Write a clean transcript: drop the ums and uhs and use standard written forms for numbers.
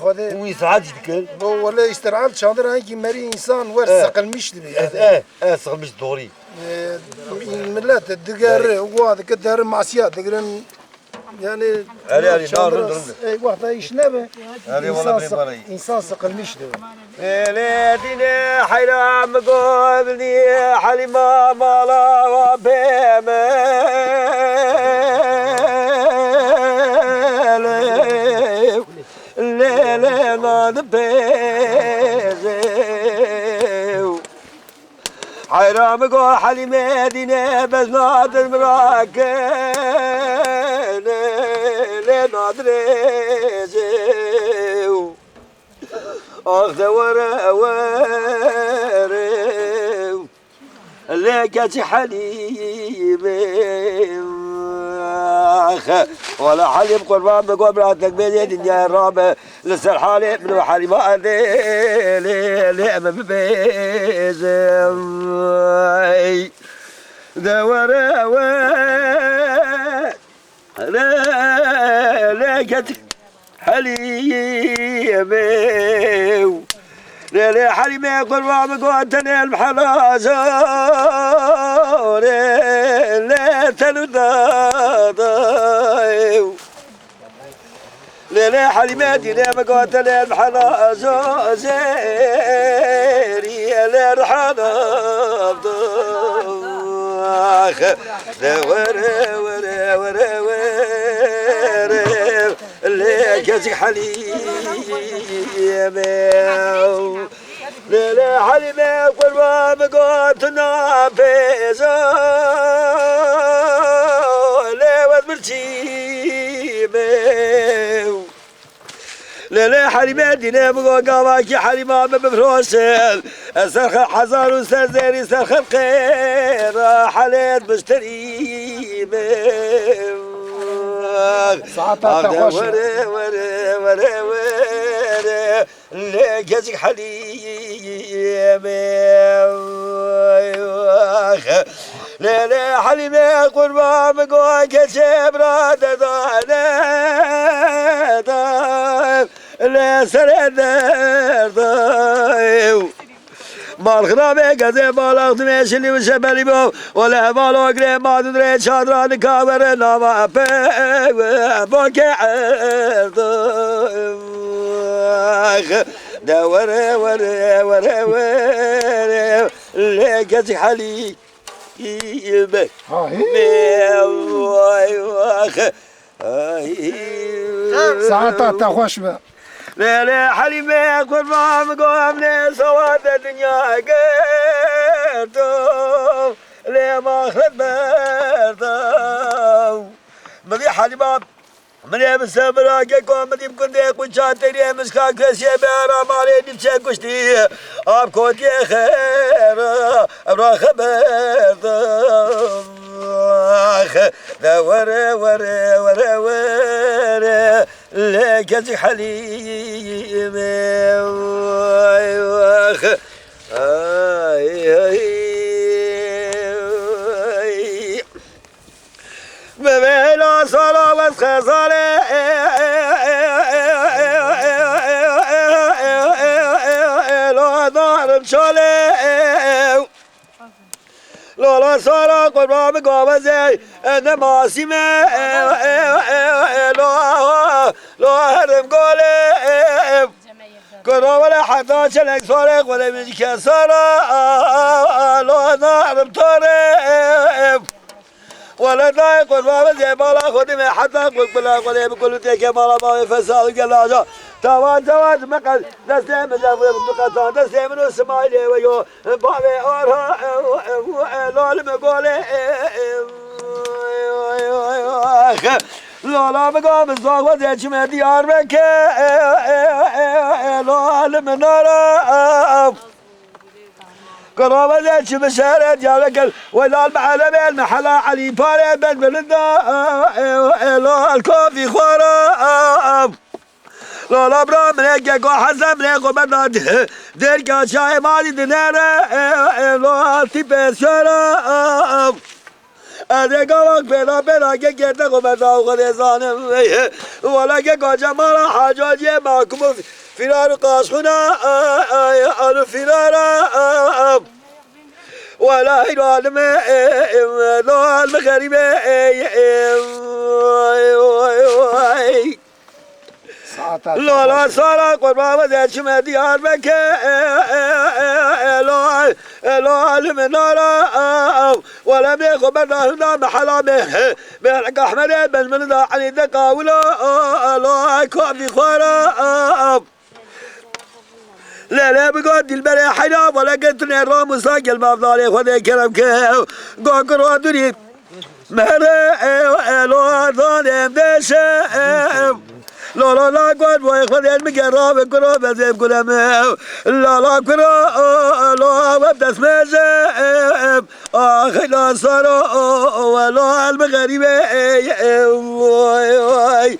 خذ ويساعد يذكر ولا استرعال شاندر هاي ماري إنسان ورثقل مش دبي سقل مش دوري ملات الدقار وواحد كدار معصيات دقرن يعني علي شاندر أي واحد يشنبه إنسان سقل مش دبي ليلتنا حيرام قبلي حليمة مالا وبيمة ليلة نادبيزو حيرام قو حليمة دينا بس نادر مراكن ليلة نادريزو أخذ ورا ورا لقيت حليمي ولا حليم قربان بقول براتك بيدي الدنيا الرابع لسه الحالي من حليمة ليه ما بيزم ورا ورا لقيت حليمي ليلي حليمي قربان بقوتني المحلازة ليلي تنوداضي ليلي حليمي ديني بقوتني المحلازة زيري ليلي رحضاض ورا ورا ورا ورا اللي كاتي حليمي ليلة حليمي قربان بقوتنا بيزا ليوة مرتيمي ليلة حليمي دينا بقو قاماكي حليمة بفروسل السرخ حزار وستزيري سرخ الخير حليت مشتريمي ورا ورا ورا ورا لقيتك حليمي لا حليمي قربان بقول كتب راد لا سرد بالخرابة قزي بالغت ماشي وشبالي بو ولا بالو قريب ما تدري شادران كابر نما بوكي عرض ورا ورا ورا ورا لقيت حليمي ساعتها تخوش بقى ليلة حليمي قربان قومني سواد الدنيا قرتو ليه ما خلت برتو مدي حليمة من بسبرا كم مدي بكون ديك وشاتري مسكاك كسي بيرا مالي نمشي كشتي اب كوتي خير ابرا خبرتو ورا ورا ورا ورا لقيت حليمي ببيلا صلاة وخزالي لو دار مشالي لا صلاة قربان بقوازي انما سيمي لو هرم قولي قرب ولا حتى شلك صارق ولا مجيك صارق لو نعرم طارق ولا داي قربان زي بالا خدمي حتى قبلا قولي بكل تيك مالا ما فساد قلاجا توان مقل دستم زفر بقطان دستم السمايلي ويو بابي اورها لول مقولي لا بقام الزاغ وزيت شمع ديار بك لول منارا قرابة زيت شمع شارع ديار بك ولا المحل المحلة علي باري بن بلدا لول كوفي خورا لا برا منك حزم منك وبناد درك شاي مالي دنيا لا تبصر ادگاوک پیدا پیدا که کرده قبرتا خود زانم ولی که جمال حاجاجی محکوم فرار قاسخونا آل فرار ولا العالم لا المغرب لا لا سارا قربان وزير شما ديار بك لا العالم نارا ولا بيخبر لنا محلا بيرق احمد بن من ذا علي دقا ولا لا كوفي خراب لا لا بقول دل بري حنا ولا قلت لي الرام وساق المفضل خذ كلام كاو قاقر ودري مهلا لا ظالم دشام لا لا لا قد ويخذ المقرب قرب زيب قلم لا لا قرا لا وابدا اسمه اخي لا صار ولا المغرب واي واي